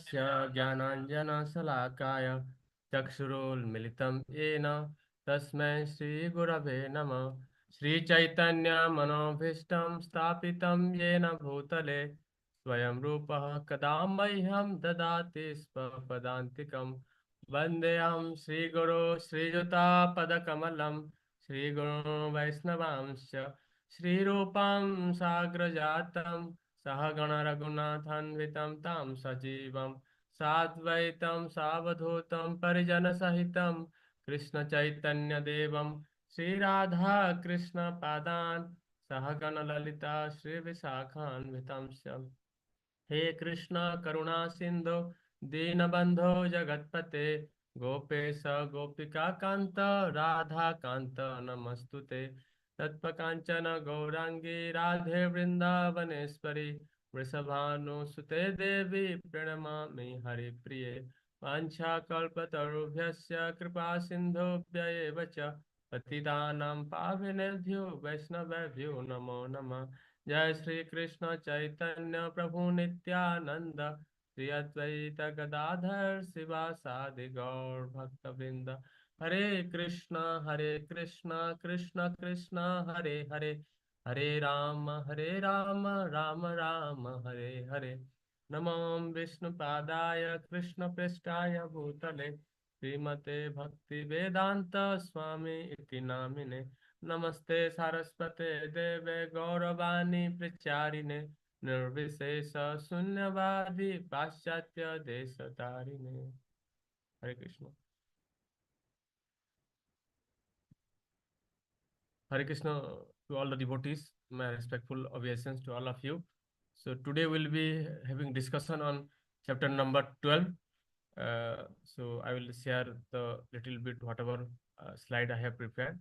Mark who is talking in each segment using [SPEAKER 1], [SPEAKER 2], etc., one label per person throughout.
[SPEAKER 1] तस्य ज्ञानाञ्जनशलाकाय चक्षुरुन्मिलितं येन तस्मै श्रीगुरवे नमः। श्रीचैतन्यमनोभीष्टं स्थापितं येन भूतले स्वयं रूपः कदा मह्यं ददाति स्वपदान्तिकं। वन्देऽहं श्रीगुरो श्रीयुतापदकमलं श्रीगुरो वैष्णवांश्च श्रीरूपं साग्रजातं सहगणरघुनाथान्वितं तं सजीवं साद्वैतं सावधूतं परिजनसहितं कृष्णचैतन्यदेवं श्रीराधा कृष्णपादान् सहगणललिता श्रीविशाखान्वितं च। हे कृष्ण करुणा सिंधु दीनबंधो जगतपते गोपेश गोपिका कांत राधा कांत नमस्तुते। तत्पकांचन गौरांगी राधे वृंदावनेश्वरी वृषभानुसुते देवी प्रणमामि हरिप्रिये। वाञ्छाकल्पतरुभ्यश्च कृपा सिन्धुभ्य एव च पतितानां पावनेभ्यो वैष्णवेभ्यो नमो नमः। जय श्री कृष्ण चैतन्य प्रभु नित्यानंद श्री अद्वैत गदाधर शिवासादि गौर भक्तवृंद। हरे कृष्ण कृष्ण कृष्ण हरे हरे हरे राम राम राम हरे हरे। नमो विष्णुपादाय कृष्ण पृष्ठाय भूतले श्रीमते भक्ति वेदांत स्वामी इति नामिने। नमस्ते सारस्वते देवे गौरवाणी प्रचारिणे निर्विशेष शून्यवादी पाश्चात्य देश तारिणे। हरे Krishna. Hare Krishna to all the devotees. My respectful obeisance to all of you. So today we'll be having discussion on chapter number 12. So I will share the little bit whatever slide I have prepared.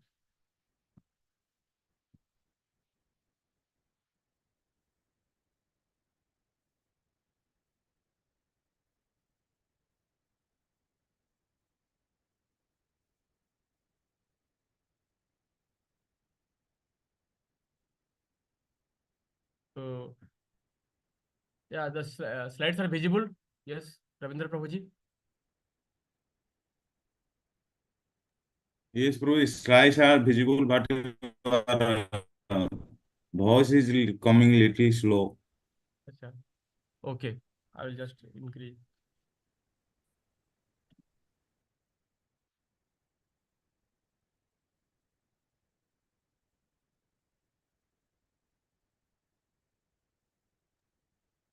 [SPEAKER 1] So yeah, the slides are visible. Yes, Ravindra Prabhuji.
[SPEAKER 2] Yes, bro, slides are visible, but voice is coming little slow.
[SPEAKER 1] Achha. Okay, I will just increase.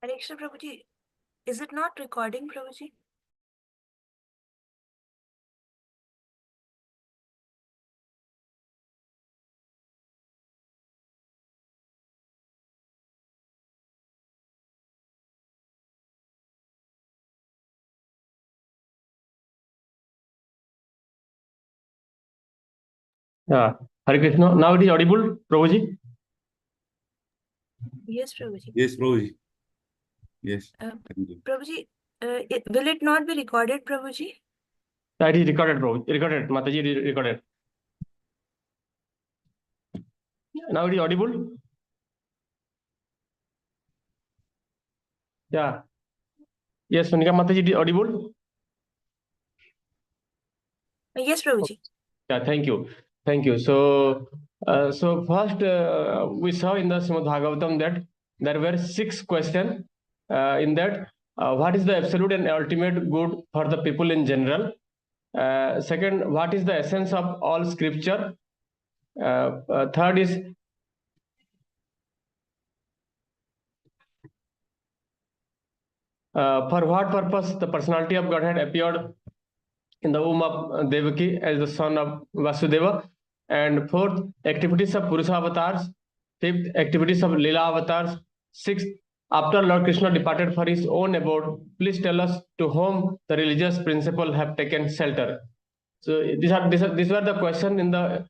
[SPEAKER 3] Hare Krishna Prabhuji, is it not recording, Prabhuji?
[SPEAKER 1] Yeah, Hare Krishna. Now it is audible, Prabhuji.
[SPEAKER 3] Yes, Prabhuji.
[SPEAKER 2] Yes, bro. Yes.
[SPEAKER 3] Prabhuji, will it not be recorded, Prabhuji?
[SPEAKER 1] Yeah, it is recorded, Prabhuji. Recorded, Mataji, it is recorded. Now it is audible. Yeah. Yes, Sonika Mataji, it is audible.
[SPEAKER 3] Yes, Prabhuji.
[SPEAKER 1] Yeah, thank you. Thank you. So, first we saw in the Srimad Bhagavatam that there were 6 questions in that. What is the absolute and ultimate good for the people in general? Second, what is the essence of all scripture? Third is for what purpose the personality of Godhead appeared in the womb of Devaki as the son of Vasudeva. And fourth, activities of Purusha avatars. Fifth, activities of Leela avatars. Sixth, after Lord Krishna departed for his own abode, please tell us to whom the religious principle have taken shelter. So these were the question in the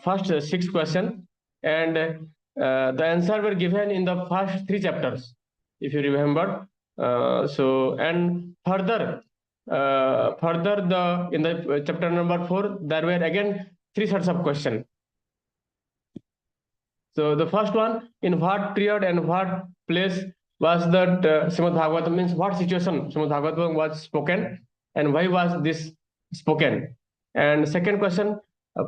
[SPEAKER 1] first 6 question, and the answer were given in the first 3 chapters, if you remember. And further the in the chapter number 4 there were again 3 sets of question. So the first one, in what period and what place was that Srimad Bhagavatam, means what situation Srimad Bhagavatam was spoken and why was this spoken? And second question,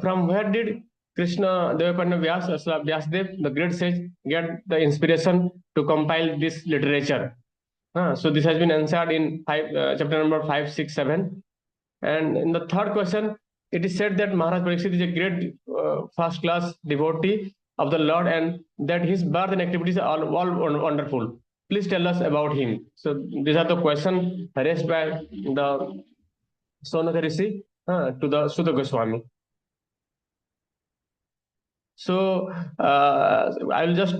[SPEAKER 1] from where did Krishna Devaparna Vyasadev, the great sage, get the inspiration to compile this literature? So this has been answered in chapter number 5, 6, 7. And in the third question, it is said that Maharaj Parikshit is a great first-class devotee of the Lord, and that his birth and activities are all wonderful. Please tell us about him. So these are the questions raised by the Sonaka Rishi to the Sutta Goswami. So I will just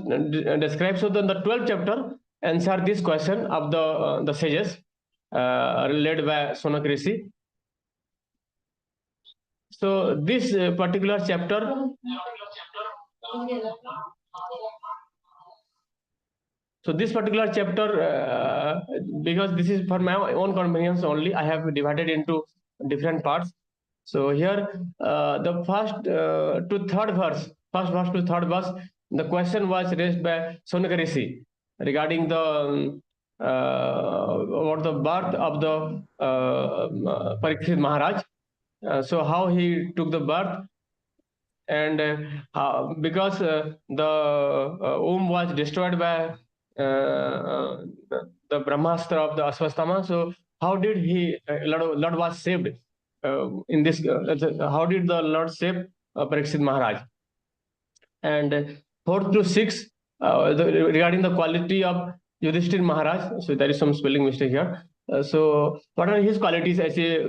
[SPEAKER 1] describe. So then the 12th chapter answer this question of the sages led by Sonaka Rishi. So this particular chapter, because this is for my own convenience only, I have divided into different parts. So here, the first to third verse, the question was raised by Sonaka Rishi regarding the about the birth of the Parikshit Maharaj. So how he took the birth, and because the womb was destroyed by the Brahmastra of the Aswastama, so how did he Lord was saved in this? How did the Lord save Parikshit Maharaj? And 4 to 6 regarding the quality of Yudhishthir Maharaj. So there is some spelling mistake here. So what are his qualities as a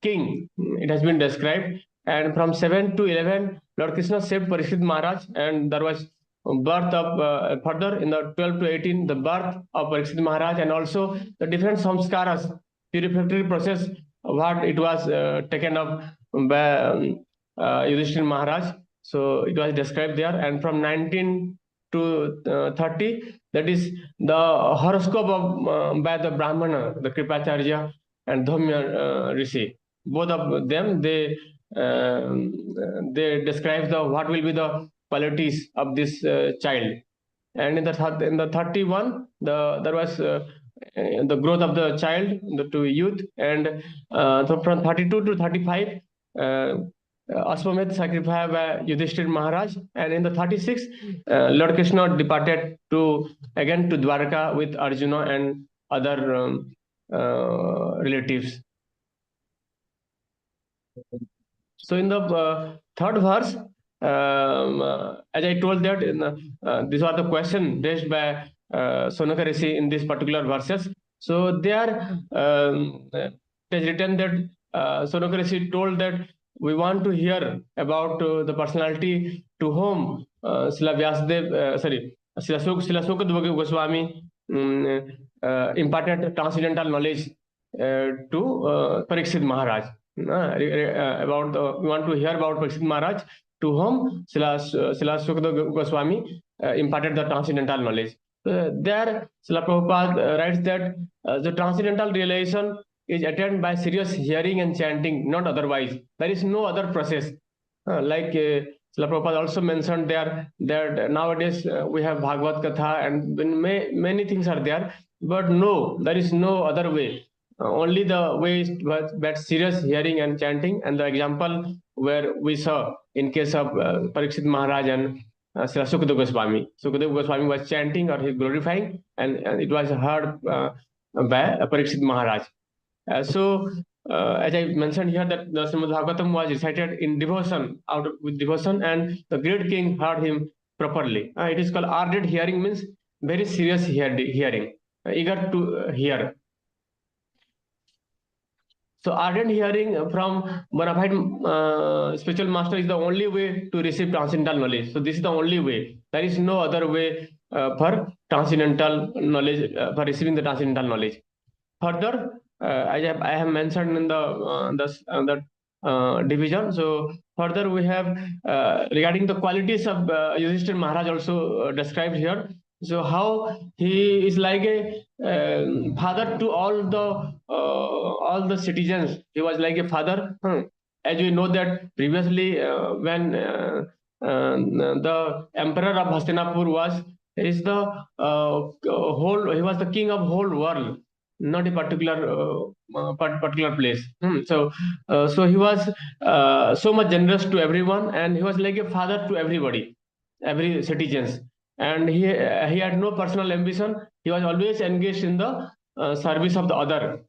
[SPEAKER 1] king? It has been described. And from 7 to 11, Lord Krishna saved Parikshit Maharaj, and there was birth of further in the 12 to 18, the birth of Parikshit Maharaj, and also the different samskaras, purificatory process, what it was taken up by Yudhishthir Maharaj. So it was described there. And from 19 to 30, that is the horoscope of by the Brahmana, the Kripacharya and Dhaumya Rishi. Both of them, they describe what will be the qualities of this child. And in the 31, there was the growth of the child to youth, and so from 32 to 35, Ashwamedh sacrifice by Yudhishthir Maharaj, and in the 36, Lord Krishna departed again to Dwarka with Arjuna and other relatives. So in the third verse, as I told that these are the questions raised by Sonaka Rishi in these particular verses. So there it is written that Sonaka Rishi told that we want to hear about the personality to whom Srila Sukadeva Goswami imparted transcendental knowledge to Parikshit Maharaj. We want to hear about Parikshit Maharaj, to whom Srila Sukadeva Goswami imparted the transcendental knowledge. There, Srila Prabhupada writes that the transcendental realization is attained by serious hearing and chanting, not otherwise. There is no other process. Like Srila Prabhupada also mentioned there that nowadays we have Bhagavad Katha and many things are there, but no, there is no other way. Only the way is that serious hearing and chanting, and the example where we saw in case of Parikshit Maharaj and Srila Sukadeva Goswami. Sukadeva Goswami was chanting or he glorifying, and it was heard by Parikshit Maharaj. So as I mentioned here, that the Srimad Bhagavatam was recited in devotion, with devotion, and the great king heard him properly. It is called ardent hearing, means very serious hearing, eager to hear. So ardent hearing from bona fide spiritual master is the only way to receive transcendental knowledge. So this is the only way. There is no other way for transcendental knowledge, for receiving the transcendental knowledge. Further, I have mentioned in the division. So further we have regarding the qualities of Yudhishthir Maharaj also described here. So how he is like a father to all the citizens. He was like a father. As we know that previously when the emperor of Hastinapur was is the whole. He was the king of whole world, not a particular place. So he was so much generous to everyone, and he was like a father to everybody, every citizens. And he had no personal ambition. He was always engaged in the service of the other,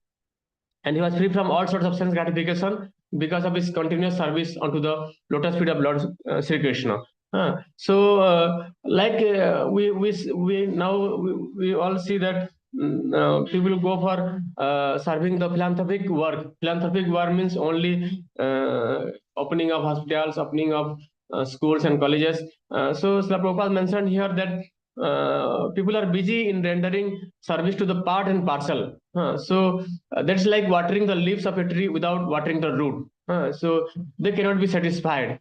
[SPEAKER 1] and he was free from all sorts of sense gratification because of his continuous service onto the lotus feet of Lord Sri Krishna. We now we all see that people go for serving the philanthropic work. Philanthropic work means only opening of hospitals, opening of schools and colleges. So Srila Prabhupada mentioned here that people are busy in rendering service to the part and parcel. That's like watering the leaves of a tree without watering the root. So they cannot be satisfied.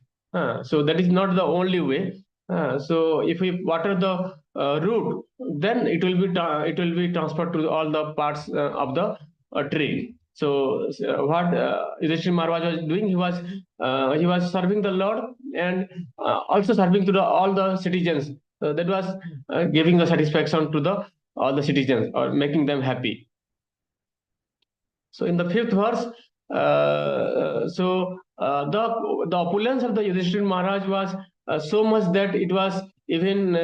[SPEAKER 1] So that is not the only way. So if we water the root, then it will be transferred to all the parts of the tree. So what Yudhishthira Maharaj was doing, he was serving the Lord and also serving to all the citizens. So that was giving the satisfaction to all the citizens or making them happy. So in the 5th verse, the opulence of the Yudhishthira Maharaj was so much that it was even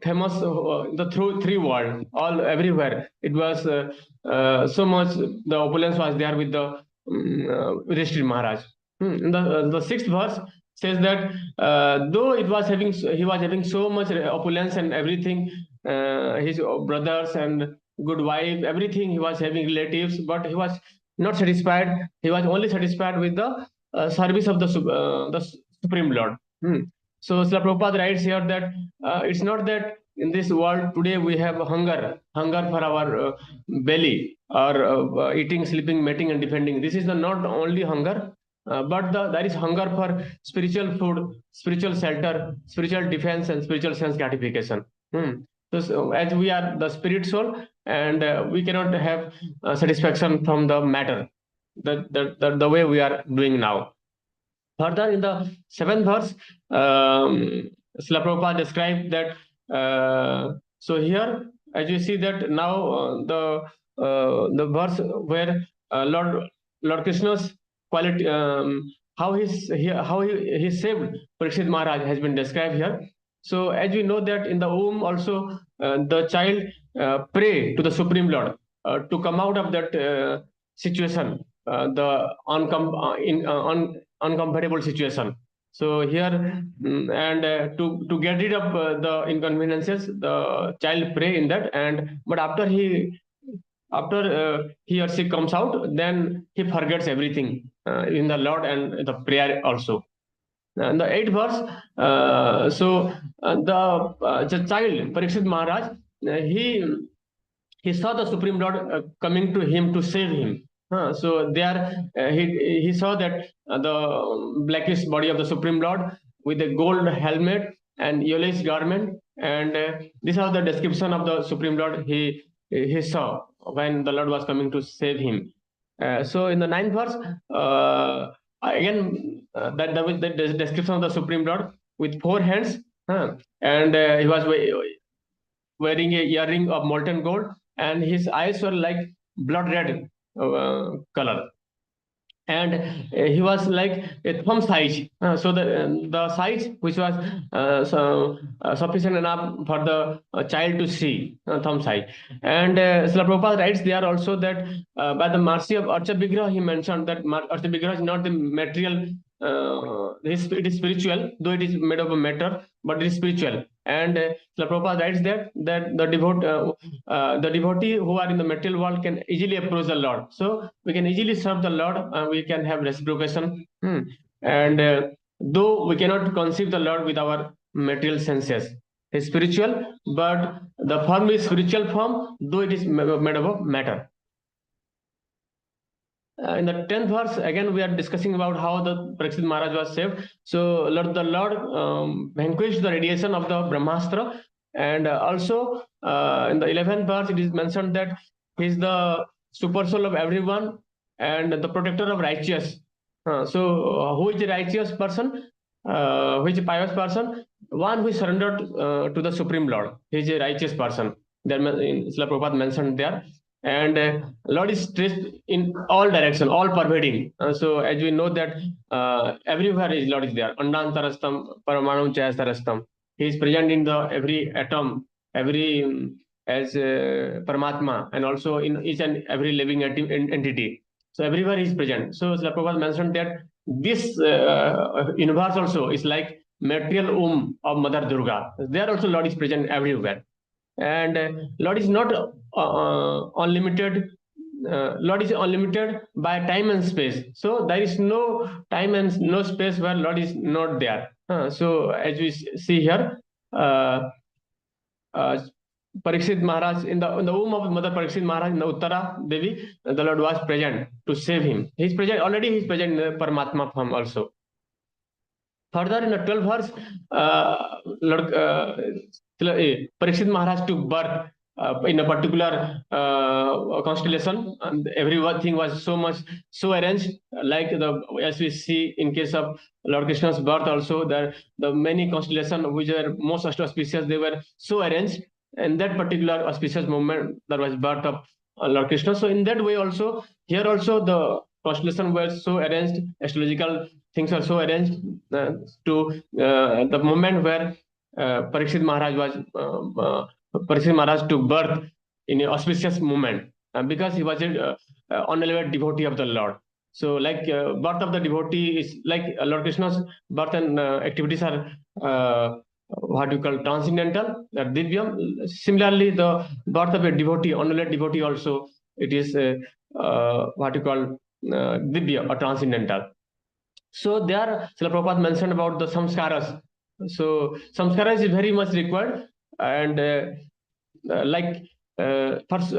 [SPEAKER 1] famous the three world, all everywhere. It was so much the opulence was there with the Yudhishthira Maharaj. The 6th verse says that though he was having so much opulence and everything, his brothers and good wife, everything, he was having relatives, but he was not satisfied. He was only satisfied with the service of the Supreme Lord. So Srila Prabhupada writes here that it's not that in this world today we have hunger for our belly, or eating, sleeping, mating, and defending. This is not only hunger, but there is hunger for spiritual food, spiritual shelter, spiritual defense, and spiritual sense gratification. So as we are the spirit soul, and we cannot have satisfaction from the matter, the way we are doing now. Further, in the 7th verse, Srila Prabhupada described that. So here, as you see that now the verse where Lord Krishna's quality, how he saved Parikshit Maharaj has been described here. So as we know that in the womb also the child pray to the Supreme Lord to come out of that situation, the uncomfortable situation. So here to get rid of the inconveniences, the child pray in that, but after he or she comes out, then he forgets everything in the Lord and the prayer also. And the 8th verse, the child Parikshit Maharaj, he saw the Supreme Lord coming to him to save him. So there he saw that the blackish body of the Supreme Lord with a gold helmet and yellowish garment, and this is the description of the Supreme Lord he saw when the Lord was coming to save him. So in the 9th verse, again the description of the Supreme Lord with 4 hands, and he was wearing a earring of molten gold, and his eyes were like blood red color, and he was like a thumb size. So the size which was sufficient enough for the child to see, thumb size. And Srila Prabhupada writes there also that by the mercy of Archa Vigraha, he mentioned that Archa Vigraha is not the material, it is spiritual, though it is made of a matter, but it is spiritual. And Srila Prabhupada writes that the devotee who are in the material world can easily approach the Lord. So we can easily serve the Lord, we can have reciprocation. And though we cannot conceive the Lord with our material senses, it is spiritual, but the form is spiritual form, though it is made of a matter. In the 10th verse, again we are discussing about how the Parikshit Maharaj was saved. So the Lord vanquished the radiation of the Brahmastra, and also in the 11th verse it is mentioned that he is the super soul of everyone and the protector of righteous. So who is a righteous person? Which pious person? one who is surrendered to the Supreme Lord. He is a righteous person. There, Srila Prabhupada mentioned there. And Lord is stressed in all direction, all pervading. So as we know that everywhere is Lord is there. Andantarastam, Paramanam Chayastarastam. He is present in the every atom, every as Paramatma, and also in each and every living entity. So everywhere he is present. So Srila Prabhupada mentioned that this universe also is like material womb of Mother Durga. There also Lord is present everywhere. And Lord is not unlimited. Lord is unlimited by time and space. So there is no time and no space where Lord is not there. So as we see here, Parikshit Maharaj, in the womb of Mother Parikshit Maharaj, in the Uttara Devi, the Lord was present to save him. He is present, already he is present in the Paramatma form also. Further, in the 12th verse, Parikshit Maharaj took birth in a particular constellation, and everything was so arranged, like as we see in case of Lord Krishna's birth also, the many constellations which are most auspicious, they were so arranged. In that particular auspicious moment, there was birth of Lord Krishna. So in that way also, here also the constellations were so arranged, astrological things are so arranged to the moment where Parikshit Maharaj took birth in an auspicious moment, because he was an unelevated devotee of the Lord. So like birth of the devotee is like Lord Krishna's birth and activities are what you call transcendental, divyam. Similarly, the birth of a devotee, unrelated devotee also, it is what you call divya or transcendental. So there, Srila Prabhupada mentioned about the samskaras. So samskaras is very much required, and first,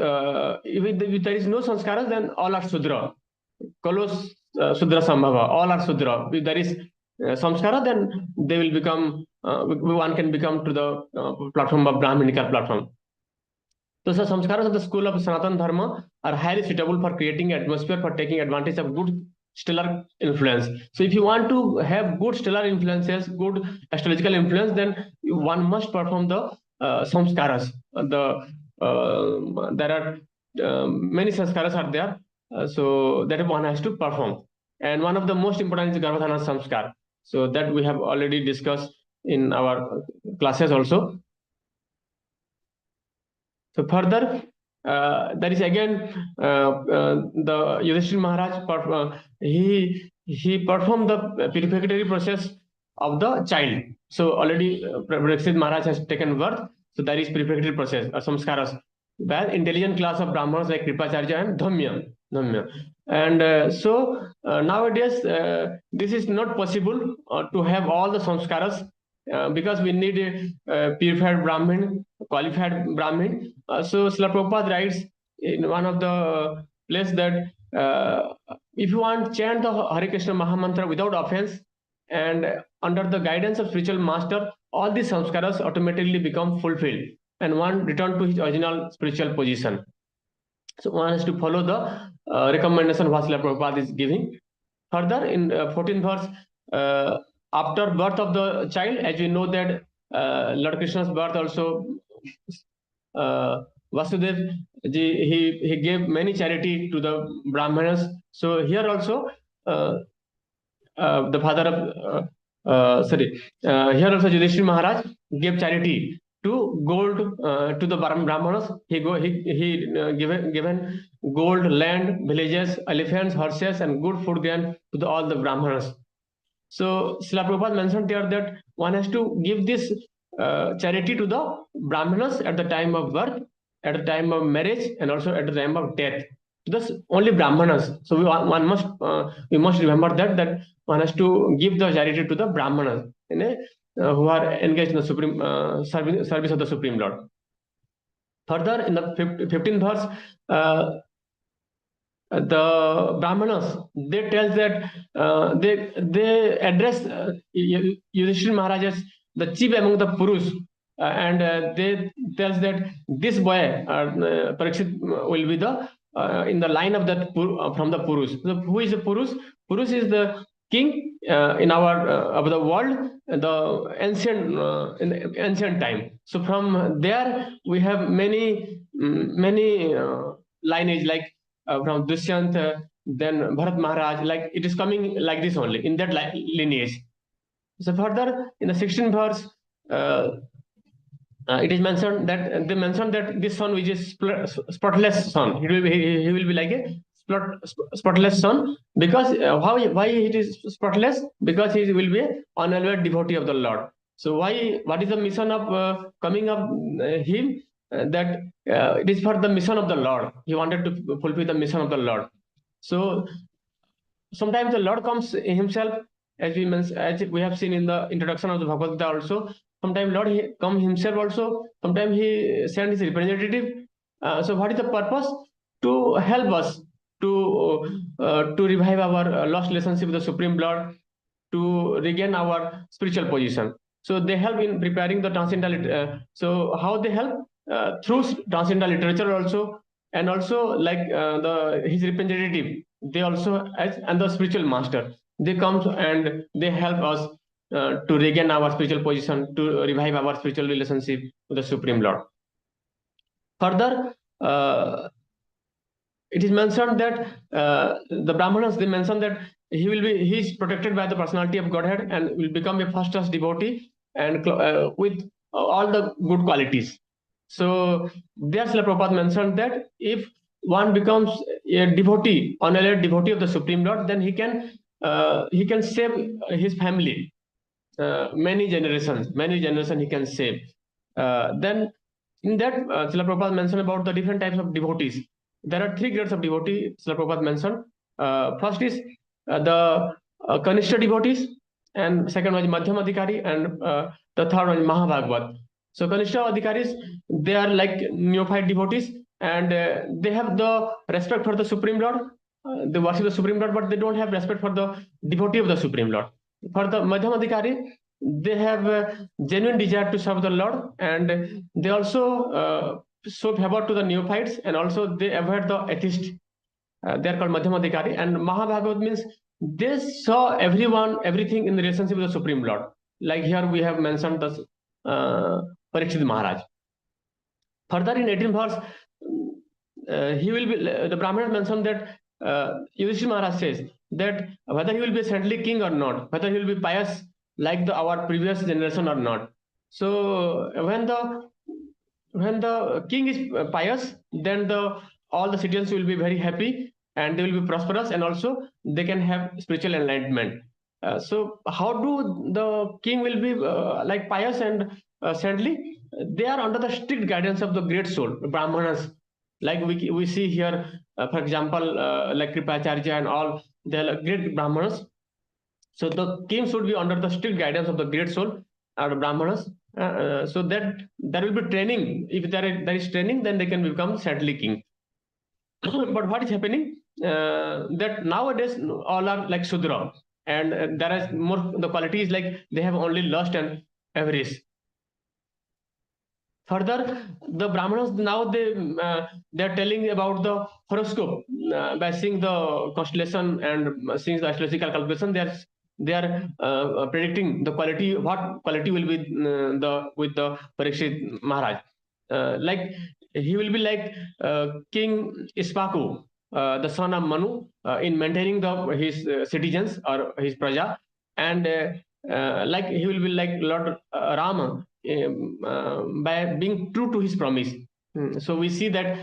[SPEAKER 1] if there is no sanskaras, then all are Sudra. Kalos Sudra Sambhava, all are Sudra. If there is samskara, then they will become, one can become to the platform of Brahminical platform. So the samskaras of the school of Sanatana Dharma are highly suitable for creating atmosphere for taking advantage of good stellar influence. So if you want to have good stellar influences, good astrological influence, then one must perform the samskaras. There are many samskaras are there, so that one has to perform. And one of the most important is Garbhadhana Samskar. So that we have already discussed in our classes also. So further, there is again the Yudhishthira Maharaj. He performed the purificatory process of the child. So already Parikshit Maharaj has taken birth. So there is purificatory process or samskaras by intelligent class of Brahmanas like Kripacharya and Dhamya. And so nowadays this is not possible to have all the samskaras, because we need a purified Brahmin, qualified Brahmin. So Srila Prabhupada writes in one of the place that if you want to chant the Hare Krishna Mahamantra without offense and under the guidance of spiritual master, all these samskaras automatically become fulfilled and one return to his original spiritual position. So one has to follow the recommendation what Srila Prabhupada is giving. Further, in 14th verse, after birth of the child, as we know that Lord Krishna's birth also, Vasudev ji, he gave many charity to the Brahmanas. So here also the father of here also Yudhishthira Maharaj gave charity to gold to the Brahmanas. He given gold, land, villages, elephants, horses, and good food grain to all the Brahmanas. So Srila Prabhupada mentioned here that one has to give this charity to the Brahmanas at the time of birth, at the time of marriage, and also at the time of death. Thus only Brahmanas. So we must remember that one has to give the charity to the Brahmanas who are engaged in the supreme service of the Supreme Lord. Further, in the 15th verse, the Brahmanas, they tell that they address Yudhishthira Maharaj as the chief among the Purus, and they tells that this boy Parikshit will be the in the line of that from the Purus. So who is the Purus? Purus is the king in our of the world, the ancient time. So from there we have many lineage like from Dushyant, then Bharat Maharaj. Like it is coming like this only in that lineage. So further in the 16th verse, it is mentioned that they mentioned that this son which is spotless son, he will be like a spotless son, because why it is spotless? Because he will be an unalloyed devotee of the Lord. So what is the mission of coming up him? That it is for the mission of the Lord. He wanted to fulfill the mission of the Lord. So sometimes the Lord comes himself, as we have seen in the introduction of the Bhagavad Gita also. Sometimes Lord he come himself also. Sometimes he send his representative. So what is the purpose? To help us to revive our lost relationship with the Supreme Lord, to regain our spiritual position. So they help in preparing the transcendental. So how they help? Through transcendental literature also, and also like his representative. They also and the spiritual master. They come and they help us to regain our spiritual position, to revive our spiritual relationship with the Supreme Lord. Further, it is mentioned that the Brahmanas, they mentioned that he is protected by the personality of Godhead and will become a first class devotee and with all the good qualities. So there Srila Prabhupada mentioned that if one becomes a devotee, unalloyed devotee of the Supreme Lord, then he can save his family. Many generations he can save. Then in that Srila Prabhupada mentioned about the different types of devotees. There are 3 grades of devotee Srila Prabhupada mentioned. First is the Kanishta devotees, and second one is Madhyam Adhikari, and the third one is Mahabhagavat. So Kanishta Adhikaris, they are like neophyte devotees, and they have the respect for the Supreme Lord. They worship the Supreme Lord, but they don't have respect for the devotee of the Supreme Lord. For the Madhyam Adhikari, they have a genuine desire to serve the Lord, and they also show favor to the neophytes, and also they avoid the atheist. They are called Madhyam Adhikari. And Mahabhagavat means they saw everything in the relationship with the Supreme Lord. Like here we have mentioned the Parikshit Maharaj. Further in 18th verse, he will be the Brahmana mentioned that Yudhishthira Maharaj says that whether he will be a saintly king or not, whether he will be pious like our previous generation or not. So when the king is pious, then all the citizens will be very happy and they will be prosperous, and also they can have spiritual enlightenment. So how do the king will be like pious and saintly? They are under the strict guidance of the great soul, the Brahmanas. Like we see here, for example, like Kripacharya and all, they are great Brahmanas. So the king should be under the strict guidance of the great soul or Brahmanas. So that there will be training. If there is training, then they can become saintly king. But what is happening? That nowadays all are like Sudra, and there is more. The quality is like they have only lust and avarice. Further, the Brahmanas now they are telling about the horoscope by seeing the constellation and seeing the astrological calculation. They are predicting the quality, what quality will be with the Parikshit Maharaj. Like he will be like King Ispaku, the son of Manu, in maintaining his citizens or his praja, and like he will be like Lord Rama by being true to his promise. So we see that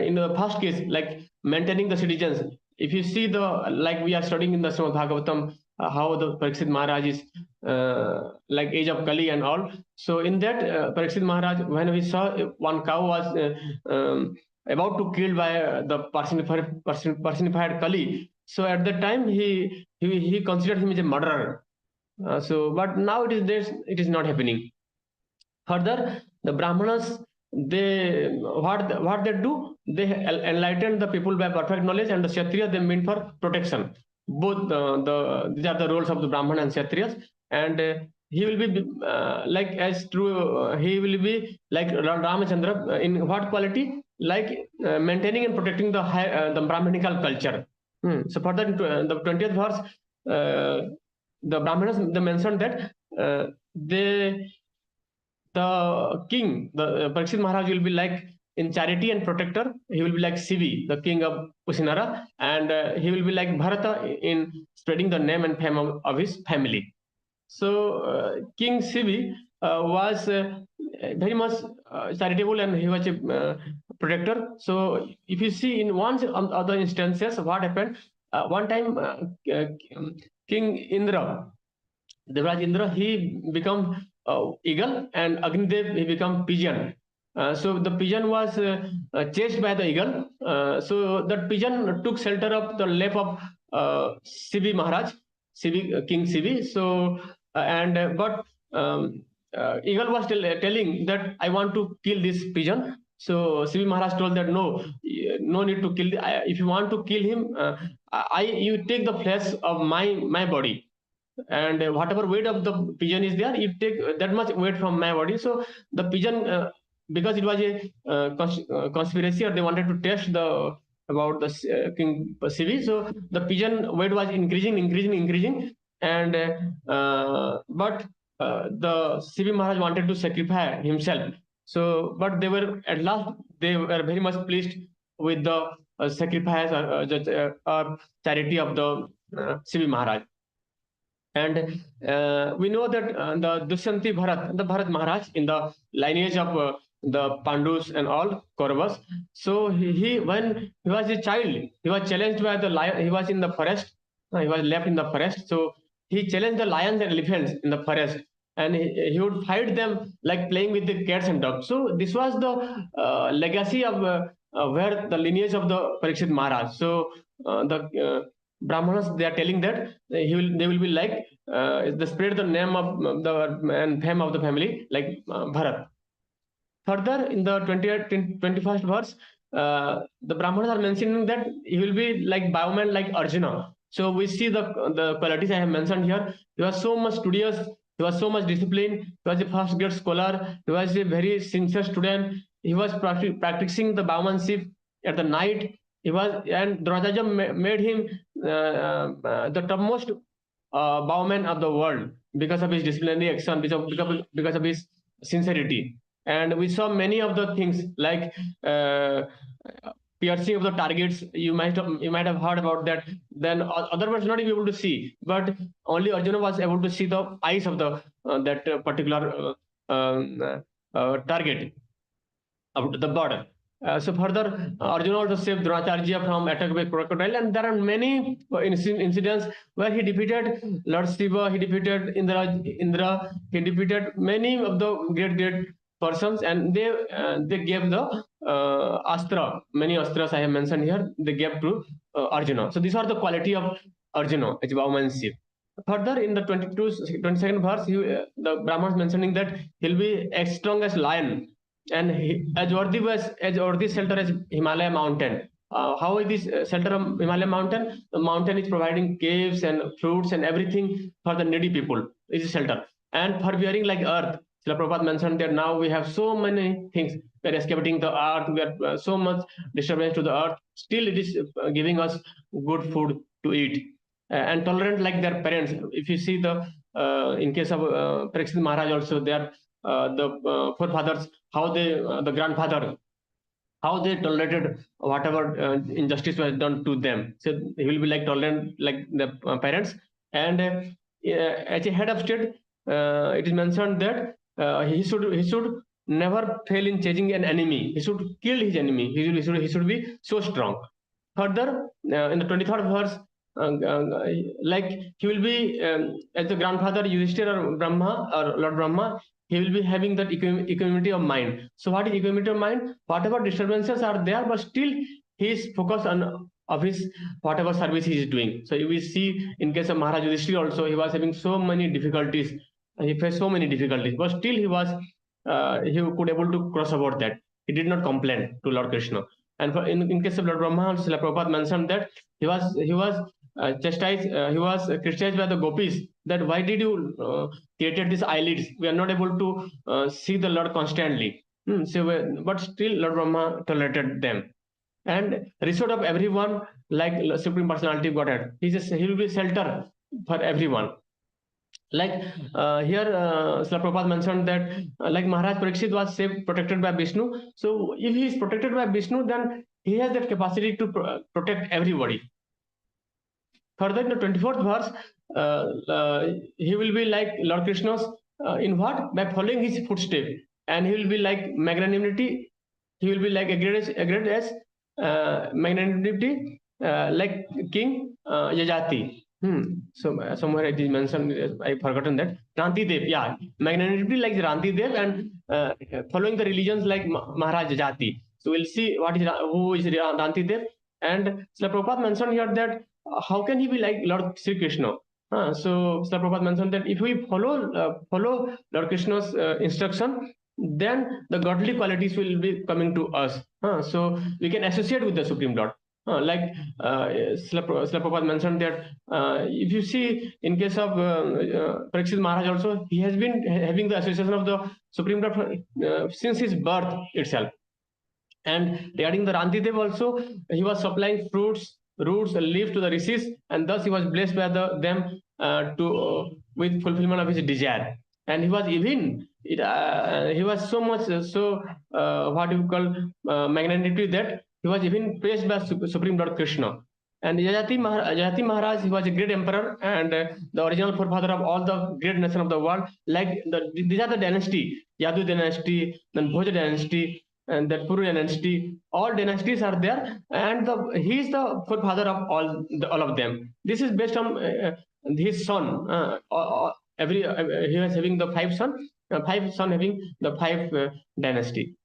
[SPEAKER 1] in the first case, like maintaining the citizens. If you see like we are studying in the Srimad Bhagavatam, how the Parikshit Maharaj is like age of Kali and all. So in that Parikshit Maharaj, when we saw one cow was about to killed by the personified Kali, so at that time he considered him as a murderer. But now it is not happening. Further, the Brahmanas, what they do, they enlighten the people by perfect knowledge, and the Kshatriya they mean for protection. Both these are the roles of the Brahmana and Kshatriyas, and he will be like as true. He will be like Ramachandra in what quality? Like maintaining and protecting the Brahmanical culture. So further, in the 20th verse, the Brahmanas, they mentioned that the king, the Parikshit Maharaj will be like in charity and protector, he will be like Sivi, the king of Kusinara, and he will be like Bharata in spreading the name and fame of his family. So King Sivi was very much charitable, and he was a protector. So if you see in one other instances, what happened? One time, King Indra, Devraj Indra, he become eagle, and Agnidev, he become pigeon. So the pigeon was chased by the eagle. So that pigeon took shelter of the lap of Sivi Maharaj, King Sivi. So but eagle was telling that I want to kill this pigeon. So Sivi Maharaj told that no, no need to kill. If you want to kill him, you take the flesh of my body, and whatever weight of the pigeon is there, you take that much weight from my body. So the pigeon, because it was a conspiracy, or they wanted to test the about the King Sivi, so the pigeon weight was increasing, and but the Sivi Maharaj wanted to sacrifice himself. So but they were at last, they were very much pleased with the sacrifice or charity of the Sivi Maharaj. And we know that the Dusyanti Bharat, the Bharat Maharaj, in the lineage of the Pandus and all Kauravas. So when he was a child, he was challenged by the lion. He was in the forest. He was left in the forest. So he challenged the lions and elephants in the forest, and he would fight them like playing with the cats and dogs. So this was the legacy of where the lineage of the Parikshit Maharaj. So the Brahmanas, they are telling that they will be like they spread the name of the and fame of the family like Bharat. Further, in the 21st verse, the Brahmanas are mentioning that he will be like bioman like Arjuna. So we see the qualities I have mentioned here. He was so much studious. He was so much disciplined. He was a first grade scholar. He was a very sincere student. He was practicing the biomanship at the night. He was, and Dronacharya made him the topmost bowman of the world because of his disciplinary action, because of his sincerity. And we saw many of the things like piercing of the targets. You might have heard about that. Then other was not able to see, but only Arjuna was able to see the eyes of the that particular target of the border. So further, Arjuna also saved Dronacharya from attack by crocodile, and there are many incidents where he defeated Lord Shiva, he defeated Indra, he defeated many of the great persons, and they gave the astra, many astras I have mentioned here, they gave to Arjuna. So these are the quality of Arjuna, it's bowmanship. Further, in the 22nd verse, the Brahmans mentioning that he'll be as strong as lion, and as worthy shelter as Himalaya mountain. How is this shelter of Himalaya mountain? The mountain is providing caves and fruits and everything for the needy people. It's a shelter. And for bearing like earth, Srila Prabhupada mentioned that now we have so many things. We are excavating the earth. We are so much disturbance to the earth. Still, it is giving us good food to eat. And tolerant like their parents. If you see the in case of Parikshit Maharaj also, they are the forefathers, how they the grandfather, how they tolerated whatever injustice was done to them. So he will be like tolerant like the parents. And as a head of state, it is mentioned that he should never fail in chasing an enemy. He should kill his enemy. He should be so strong. Further, in the 23rd verse, like he will be as the grandfather Yudhishthira or Brahma or Lord Brahma, he will be having that equanimity of mind. So what is equanimity of mind? Whatever disturbances are there, but still he is focused on of his whatever service he is doing. So we see in case of Maharaj Yudhishthira also, he was having so many difficulties. He faced so many difficulties, but still he could able to cross over that. He did not complain to Lord Krishna. And in case of Lord Brahma, Srila Prabhupada mentioned that he was chastised, he was criticized by the gopis that why did you created these eyelids? We are not able to see the Lord constantly. But still Lord Brahma tolerated them. And resort of everyone like Supreme Personality of Godhead. He will be shelter for everyone. Like here, Srila Prabhupada mentioned that like Maharaj Parikshit was saved, protected by Vishnu. So if he is protected by Vishnu, then he has that capacity to protect everybody. Further, in the 24th verse, he will be like Lord Krishna's in what? By following his footsteps, and he will be like magnanimity. He will be like a great as magnanimity, like King Yajati. So somewhere it is mentioned. I've forgotten that Ranti Dev. Yeah, magnanimity like Ranti Dev, and following the religions like Maharaj Jati. So we'll see what is who is Ranti Dev. And Srila Prabhupada mentioned here that how can he be like Lord Sri Krishna? So Srila Prabhupada mentioned that if we follow Lord Krishna's instruction, then the godly qualities will be coming to us. So we can associate with the Supreme Lord. Like Srila Prabhupada mentioned that if you see in case of Parikshit Maharaj also, he has been having the association of the Supreme Lord since his birth itself. And regarding the Rantidev also, he was supplying fruits, roots, and leaves to the rishis, and thus he was blessed by them with fulfillment of his desire. And he was even he was so much what you call magnanimity that he was even praised by Supreme Lord Krishna. And Yajati Maharaj, he was a great emperor and the original forefather of all the great nations of the world. Like these are the dynasty, Yadu dynasty, then Bhoja dynasty, and that Puru dynasty. All dynasties are there, and he is the forefather of all of them. This is based on his son. He was having the five son having the five dynasty.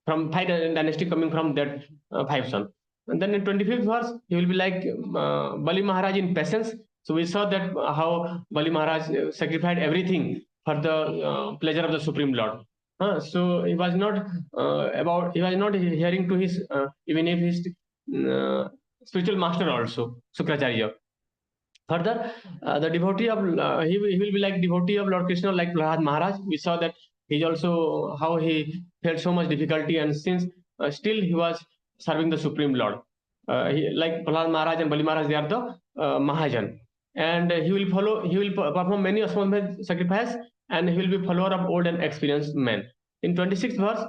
[SPEAKER 1] From five dynasty coming from that five son. And then in 25th verse, he will be like Bali Maharaj in patience. So we saw that how Bali Maharaj sacrificed everything for the pleasure of the Supreme Lord. So he was not hearing to his even if his spiritual master also, Sukracharya. Further, the devotee of he will be like devotee of Lord Krishna, like Prahlad Maharaj. We saw that he's also how he felt so much difficulty, and since still he was serving the Supreme Lord. Like Prahlad Maharaj and Bali Maharaj, they are the Mahajan, and he will perform many Ashwamedha sacrifice, and he will be follower of old and experienced men. In 26th verse,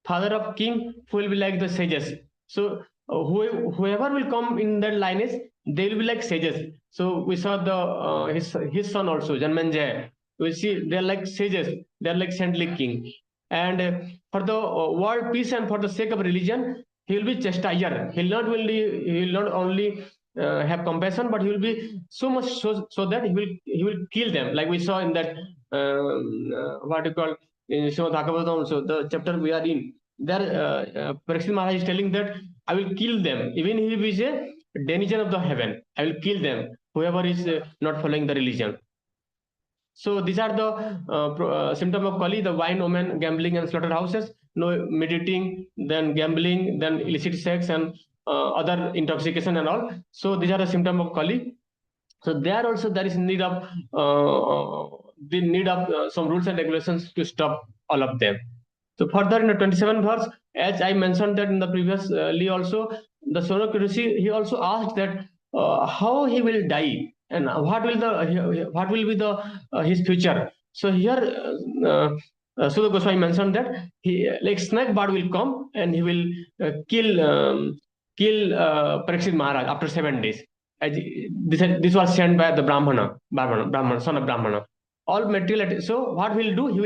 [SPEAKER 1] father of king, who will be like the sages. So whoever will come in that lineage, they will be like sages. So we saw the his son also, Janmenjaya. We see they are like sages, they are like saintly king. And for the world peace and for the sake of religion, he will be chastiser. He will not only have compassion, but he will be so much so that he will kill them. Like we saw in that what you call in Srimad Bhagavatam also, the chapter we are in. There, Parikshit Maharaj is telling that I will kill them, even if he is a denizen of the heaven. I will kill them, whoever is not following the religion. So these are the symptoms of Kali: the wine, women, gambling, and slaughterhouses. No meditating, then gambling, then illicit sex, and other intoxication and all. So these are the symptoms of Kali. So there also there is need of some rules and regulations to stop all of them. So further in the 27th verse, as I mentioned that in the previously also, the Sonok Rishi, he also asked that how he will die and what will be his future. So here Sudha Goswami mentioned that he like snake bird will come and he will kill Parikshit Maharaj after 7 days. This was sent by the Brahmana, son of Brahmana. All material. So what he will do? He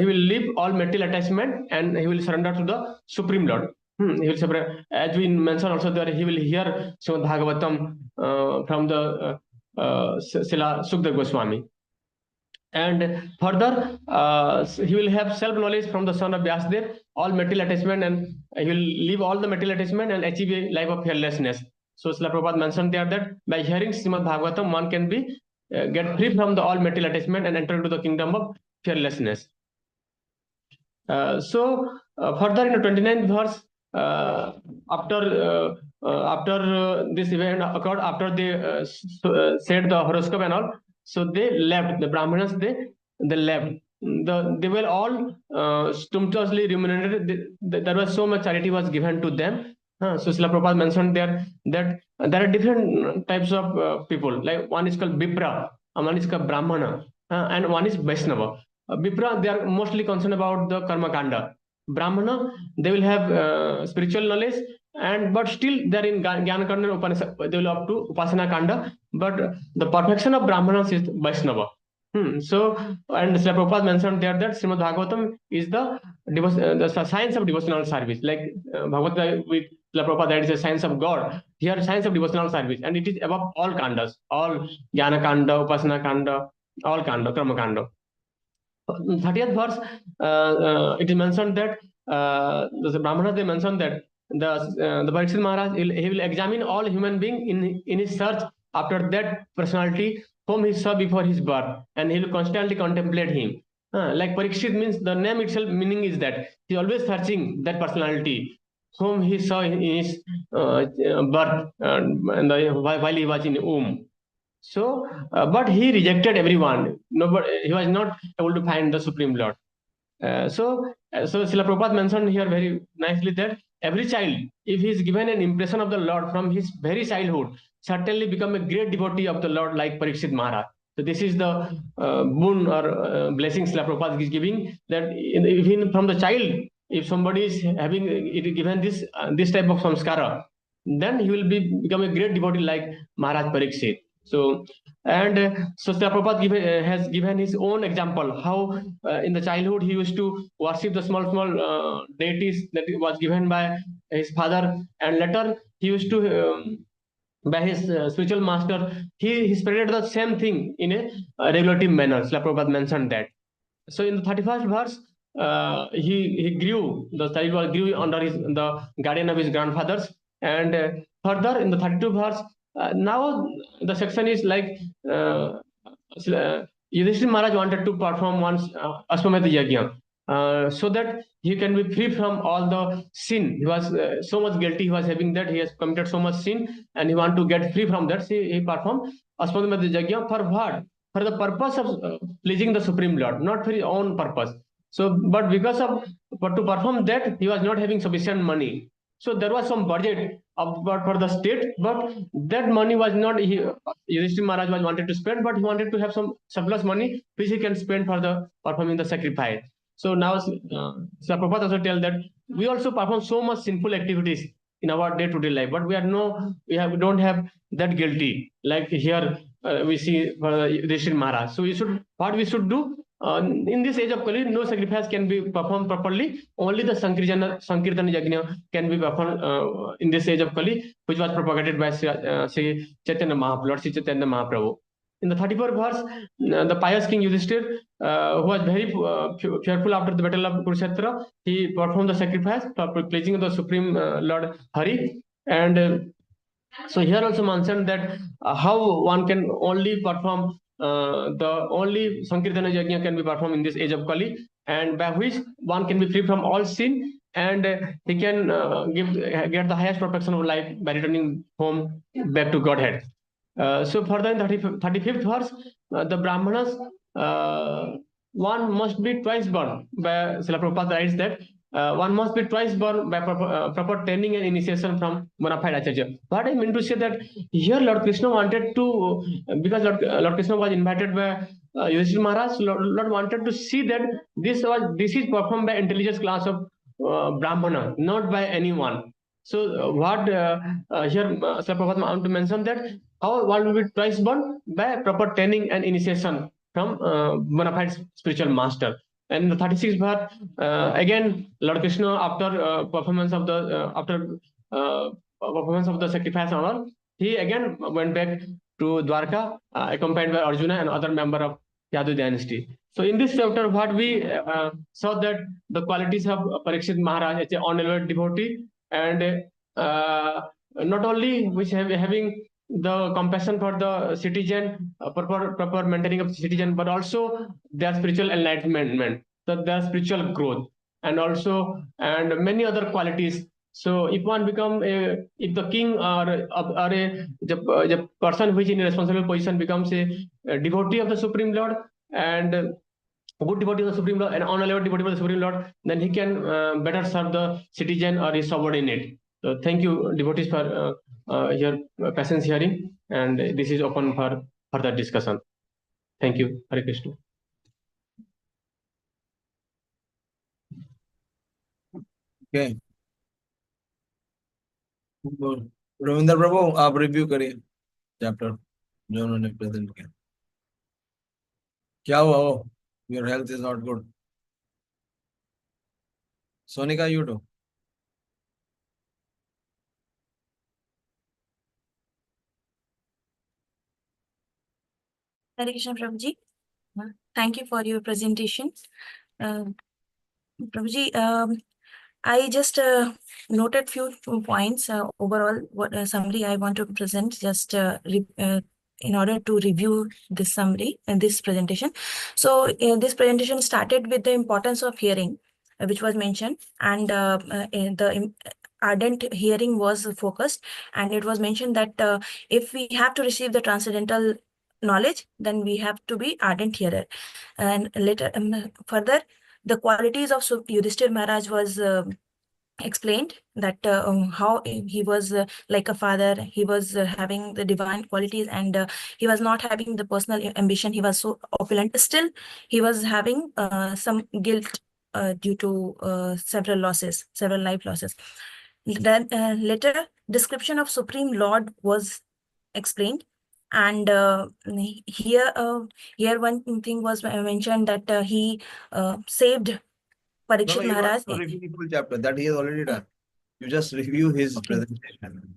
[SPEAKER 1] will leave all material attachment and he will surrender to the Supreme Lord. He will separate, as we mentioned also that he will hear Srimad Bhagavatam from the Srila Sukdev Goswami. And further, he will have self-knowledge from the son of Vyasadeva, all material attachment, and he will leave all the material attachment and achieve a life of fearlessness. So Srila Prabhupada mentioned there that by hearing Srimad Bhagavatam, one can be get free from the all material attachment and enter into the kingdom of fearlessness. So further in the 29th verse, after this event occurred, after they said the horoscope and all, so they left. The Brahmanas they left. They were all sumptuously remunerated. There was so much charity was given to them. So Srila Prabhupada mentioned there that there are different types of people. Like one is called Vipra, one is called Brahmana, and one is Vaishnava. Vipra, they are mostly concerned about the Karma Kanda. Brahmana, they will have spiritual knowledge, and but still they're in Jnana Kanda and Upanishad. They will up to Upasana Kanda, but the perfection of Brahmanas is Vaishnava. So, and Srila Prabhupada mentioned there that Srimad Bhagavatam is the science of devotional service. Like Bhagavad with Srila Prabhupada, that is the science of God. Here, science of devotional service, and it is above all kandas, all Jnana Kanda, Upasana Kanda, all Kanda, Karma Kanda. 30th verse, it is mentioned that the Brahmana, they mentioned that the Parikshit Maharaj, he will examine all human being in his search after that personality whom he saw before his birth, and he will constantly contemplate him. Like Parikshit means the name itself meaning is that he is always searching that personality whom he saw in his birth while he was in womb. So, but he rejected everyone. Nobody, he was not able to find the Supreme Lord. So Srila Prabhupada mentioned here very nicely that every child, if he is given an impression of the Lord from his very childhood, certainly become a great devotee of the Lord, like Parikshit Maharaj. So this is the boon or blessing Srila Prabhupada is giving, that even from the child, if somebody is having given this type of samskara, then he will become a great devotee like Maharaj Parikshit. So, and so Srila Prabhupada has given his own example how in the childhood he used to worship the small deities that was given by his father, and later he used to by his spiritual master, he spread the same thing in a regulative manner. Srila Prabhupada mentioned that. So in the 31st verse, he grew, the child grew under the guardian of his grandfathers, and further in the 32th verse, now the section is like Yudhishthira Maharaj wanted to perform once Ashwamedha Yajna, so that he can be free from all the sin. He was so much guilty, he was having that, he has committed so much sin, and he want to get free from that. So he performed Ashwamedha Yajna for what? For the purpose of pleasing the Supreme Lord, not for his own purpose. So, but because of, but to perform that, he was not having sufficient money. So there was some budget for the state, but that money was not, Yudhishthira Maharaj was wanted to spend, but he wanted to have some surplus money which he can spend for the performing the sacrifice. So now Srila Prabhupada also tell that we also perform so much sinful activities in our day-to-day life, but we don't have that guilty like here we see for Yudhishthira Maharaj. So what we should do? In this age of Kali, no sacrifice can be performed properly. Only the Sankirtan Yajna can be performed in this age of Kali, which was propagated by Sri Chaitanya Mahaprabhu, Lord Sri Chaitanya Mahaprabhu. In the 34th verse, the pious king Yudhishthira, who was very fearful after the battle of Kurukshetra, he performed the sacrifice for pleasing the Supreme Lord Hari. And so here also mentioned that how one can only perform the only Sankirtana Yajna can be performed in this age of Kali, and by which one can be free from all sin, and he can get the highest perfection of life by returning home back to Godhead. So further in 35th verse, the Brahmanas, one must be twice born. By Srila Prabhupada writes that one must be twice born by proper training and initiation from bona fide Acharya. What I mean to say that here Lord Krishna wanted to, because Lord Krishna was invited by Yudhishthira Maharaj, Lord wanted to see that this is performed by intelligent class of Brahmana, not by anyone. So what here Srila Prabhupada want to mention that how one will be twice born by proper training and initiation from bona fide spiritual master. And the 36th verse, again, Lord Krishna, after performance of the sacrifice and all, he again went back to Dwarka, accompanied by Arjuna and other member of Yadu dynasty. So in this chapter, what we saw that the qualities of Parikshit Maharaj, as an unalloyed devotee, and not only which having the compassion for the citizen, proper maintaining of the citizen, but also their spiritual enlightenment, their spiritual growth, and many other qualities. So if one become if the king or the person which in a responsible position becomes a devotee of the Supreme Lord, and a good devotee of the Supreme Lord, and unalloyed devotee of the Supreme Lord, then he can better serve the citizen or his subordinate. So thank you, devotees, for your patience hearing, and this is open for further discussion. Thank you. Hare Krishna.
[SPEAKER 4] Okay. तो रविंद्र प्रभु आप review करिए chapter जो उन्होंने present किया। क्या हुआ हो? Your health is not good. Sonika you too.
[SPEAKER 3] Hare Krishna, Prabhuji. Thank you for your presentation. Prabhuji, I just noted few points. Overall, what summary I want to present, just in order to review this summary and this presentation. So this presentation started with the importance of hearing, which was mentioned, and the ardent hearing was focused, and it was mentioned that if we have to receive the transcendental knowledge, then we have to be ardent hearer. And later, further, the qualities of Yudhishthir Maharaj was explained, that how he was like a father. He was having the divine qualities, and he was not having the personal ambition. He was so opulent. Still, he was having some guilt due to several losses, several life losses. Then later, description of Supreme Lord was explained. And here one thing was mentioned, that he saved
[SPEAKER 4] No,
[SPEAKER 3] Parikshit
[SPEAKER 4] you don't
[SPEAKER 3] Maharaj.
[SPEAKER 4] have to review the full chapter that he has already done. You just review his
[SPEAKER 3] Okay.
[SPEAKER 4] presentation.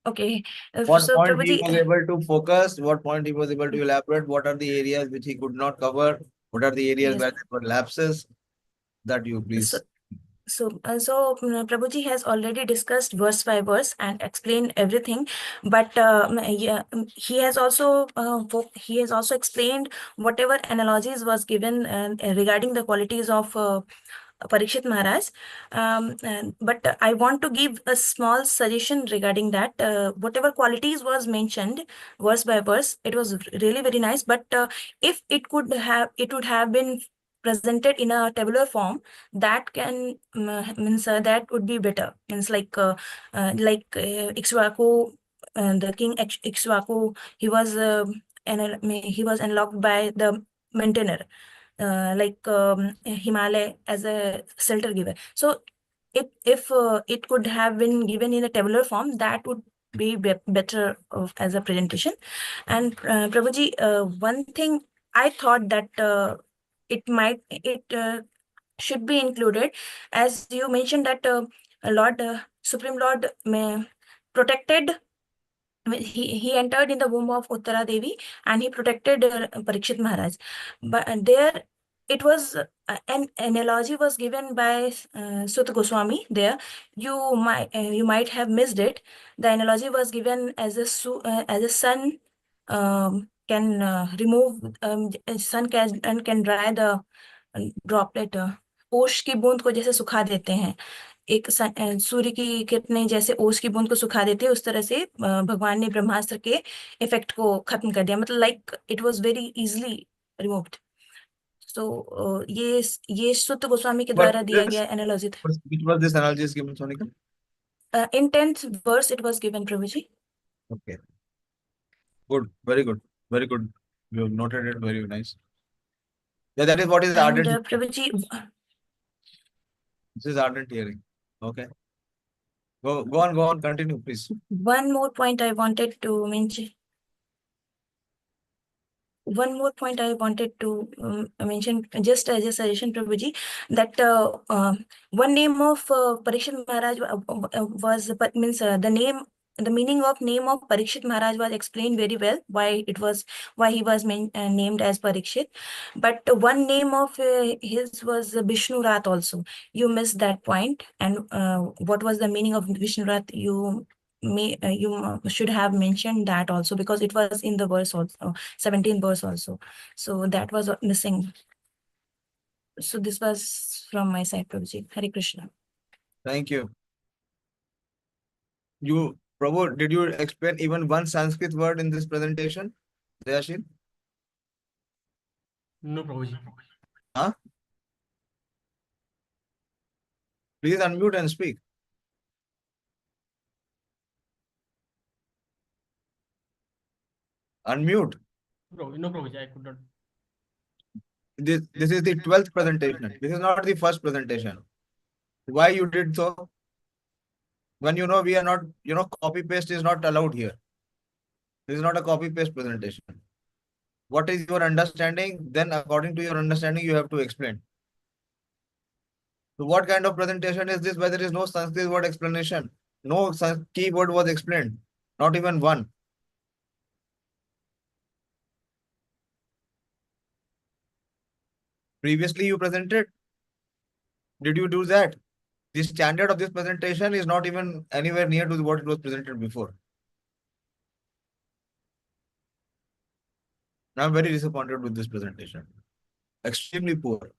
[SPEAKER 3] Okay.
[SPEAKER 4] What
[SPEAKER 3] So
[SPEAKER 4] point he
[SPEAKER 3] Prabhuji,
[SPEAKER 4] was able to focus, what point he was able to elaborate, what are the areas which he could not cover, what are the areas
[SPEAKER 3] Yes.
[SPEAKER 4] where there were lapses, that you please.
[SPEAKER 3] Prabhuji has already discussed verse by verse and explained everything, but he has also explained whatever analogies was given regarding the qualities of Parikshit Maharaj. But I want to give a small suggestion regarding that. Whatever qualities was mentioned verse by verse, it was really very nice. But if it would have been presented in a tabular form, that can means that would be better. Means like Ikshvaku, the king Ikshvaku, he was unlocked by the maintainer, Himalaya as a shelter giver. So if it could have been given in a tabular form, that would be better as a presentation. And Prabhuji, one thing I thought that it should be included, as you mentioned that Supreme Lord protected. He entered in the womb of Uttara Devi, and he protected Parikshit Maharaj. But there, it was an analogy was given by Sut Goswami. There, you might have missed it. The analogy was given as a sun can remove sun can dry the droplet ओश की बूंद को जैसे सुखा देते हैं, एक सूर्य की किरणें जैसे ओश की बूंद को सुखा देते हैं, उस तरह से भगवान ने ब्रह्मास्त्र के इफेक्ट को खत्म कर दिया. मतलब like it was very easily removed. So ये सुत गोस्वामी के द्वारा दिया गया एनालॉजी था.
[SPEAKER 4] Which was this analogy is given, Sonika?
[SPEAKER 3] In 10th verse it was given, Prabhuji.
[SPEAKER 4] Okay. Good. Very good. Very good. You have noted it. Very nice. Yeah, that is what is
[SPEAKER 3] And
[SPEAKER 4] ardent.
[SPEAKER 3] Prabhuji,
[SPEAKER 4] This is ardent hearing. Okay. Go on. Continue, please.
[SPEAKER 3] one more point I wanted to mention. One more point I wanted to mention, just as a suggestion, Prabhuji, that one name of Parikshit Maharaj was the meaning of name of Parikshit Maharaj was explained very well, why he was named as Parikshit. But one name of his was Vishnu Rat also. You missed that point. And what was the meaning of Vishnu Rat? You should have mentioned that also, because it was in the verse also, 17th verse also. So that was missing. So this was from my side, Prabhuji. Hare Krishna.
[SPEAKER 4] Thank you. Prabhu, did you explain even one Sanskrit word in this presentation? Dayashil?
[SPEAKER 1] No, Prabhuji.
[SPEAKER 4] Huh? Please unmute and speak. Unmute.
[SPEAKER 1] No, Prabhuji, I could not.
[SPEAKER 4] This is the 12th presentation. This is not the first presentation. Why you did so? When you know we are not, copy paste is not allowed here. This is not a copy paste presentation. What is your understanding? Then according to your understanding, you have to explain. So what kind of presentation is this where there is no Sanskrit word explanation? No keyword was explained. Not even one. Previously you presented. Did you do that? The standard of this presentation is not even anywhere near to what it was presented before. I'm very disappointed with this presentation. Extremely poor.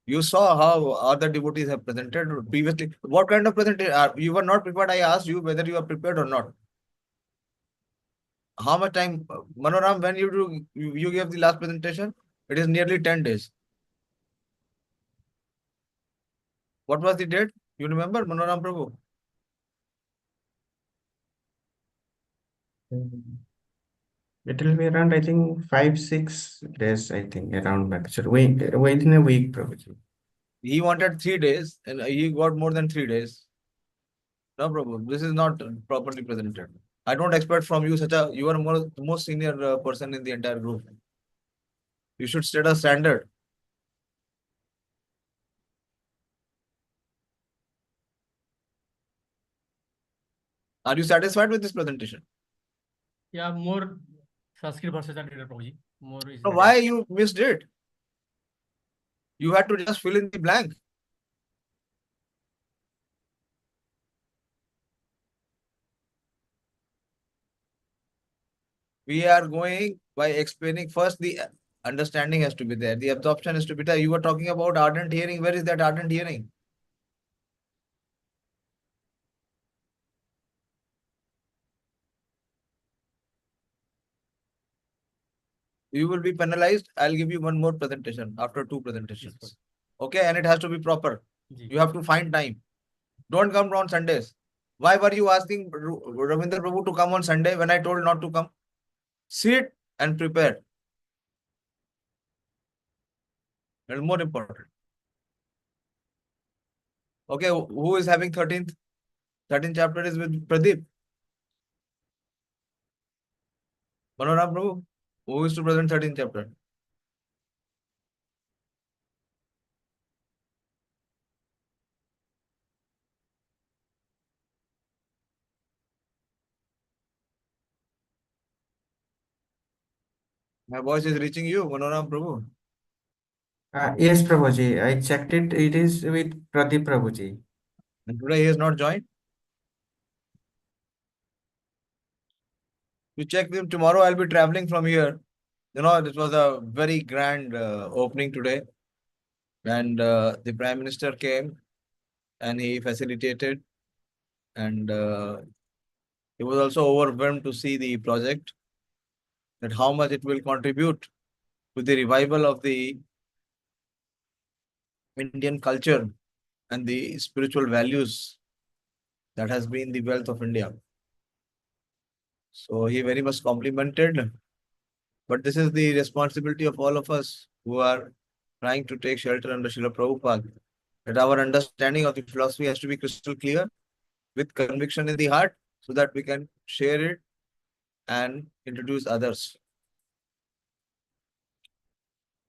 [SPEAKER 4] You saw how other devotees have presented previously. What kind of presentation? You were not prepared. I asked you whether you are prepared or not. How much time, Manoram, when you gave the last presentation? It is nearly 10 days. What was the date? You remember, Manoram Prabhu?
[SPEAKER 5] It will be around, I think, 5-6 days, I think, around actually. Within a week, Prabhuji.
[SPEAKER 4] He wanted 3 days and he got more than 3 days. No, Prabhu, this is not properly presented. I don't expect from you you are the most senior person in the entire group. You should set a standard. Are you satisfied with this presentation?
[SPEAKER 1] Yeah, more Sanskrit verses are needed, Prabhuji. More is
[SPEAKER 4] So
[SPEAKER 1] needed.
[SPEAKER 4] why you missed it? You had to just fill in the blank. We are going by explaining first the understanding has to be there. The absorption has to be there. You were talking about ardent hearing. Where is that ardent hearing? You will be penalized. I'll give you one more presentation after 2 presentations. Okay, and it has to be proper.
[SPEAKER 1] Ji.
[SPEAKER 4] You have to find time. Don't come on Sundays. Why were you asking Ravindra Prabhu to come on Sunday when I told not to come? Sit and prepare. That is more important. Okay, who is having 13th? 13th chapter is with Pradeep. Manoram Prabhu, who is to present 13th chapter? My voice is reaching you, Manoram Prabhu.
[SPEAKER 5] Yes, Prabhuji. I checked it. It is with Pradeep Prabhuji.
[SPEAKER 4] And today he has not joined. You check him tomorrow. I'll be traveling from here. You know, this was a very grand opening today. And the Prime Minister came and he facilitated. And he was also overwhelmed to see the project, that how much it will contribute to the revival of the Indian culture and the spiritual values that has been the wealth of India. So he very much complimented. But this is the responsibility of all of us who are trying to take shelter under Srila Prabhupada, that our understanding of the philosophy has to be crystal clear with conviction in the heart so that we can share it and introduce others.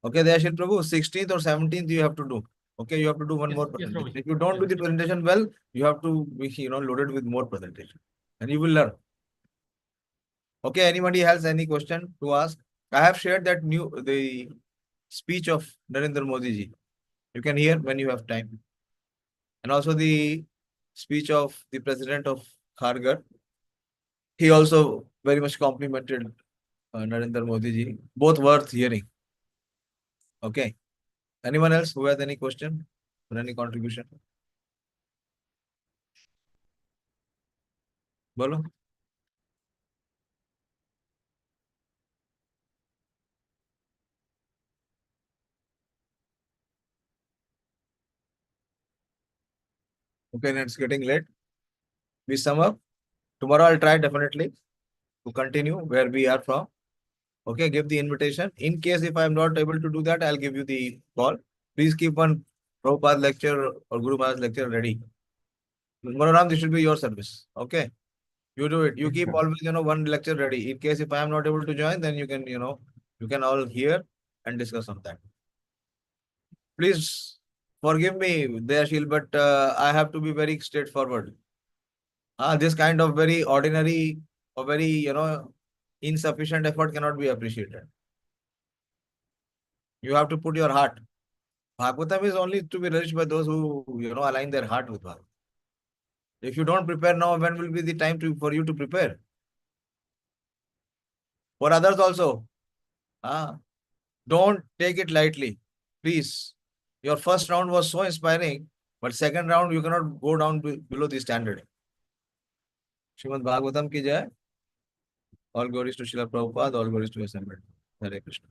[SPEAKER 4] Okay, Dayashil Prabhu, 16th or 17th you have to do. Okay, you have to do one
[SPEAKER 1] Yes,
[SPEAKER 4] more
[SPEAKER 1] yes,
[SPEAKER 4] presentation.
[SPEAKER 1] Prabhuji.
[SPEAKER 4] If you don't do the presentation well, you have to be loaded with more presentation and you will learn. Okay, anybody has any question to ask? I have shared that the speech of Narendra Modi ji. You can hear when you have time. And also the speech of the president of Khargar. He also very much complimented Narendra Modi ji. Both worth hearing. Okay. Anyone else who has any question or any contribution? Bolo. Okay, and it's getting late. We sum up. Tomorrow I'll try definitely to continue where we are from. Okay, give the invitation. In case if I'm not able to do that, I'll give you the call. Please keep one Prabhupada lecture or Guru Maharaj lecture ready. Manoram, this should be your service. Okay. You do it. You
[SPEAKER 5] Yes,
[SPEAKER 4] keep
[SPEAKER 5] sir.
[SPEAKER 4] always, one lecture ready. In case if I am not able to join, then you can, you can all hear and discuss on that. Please forgive me, Dayashil, but I have to be very straightforward. This kind of very ordinary or very, insufficient effort cannot be appreciated. You have to put your heart. Bhagavatam is only to be relished by those who, align their heart with Bhagavatam. If you don't prepare now, when will be the time for you to prepare? For others also. Don't take it lightly. Please. Your first round was so inspiring, but second round you cannot go down below the standard. Srimad Bhagavatam ki jai. All glories to Srila Prabhupada, all glories to His Assembled. Hare Krishna.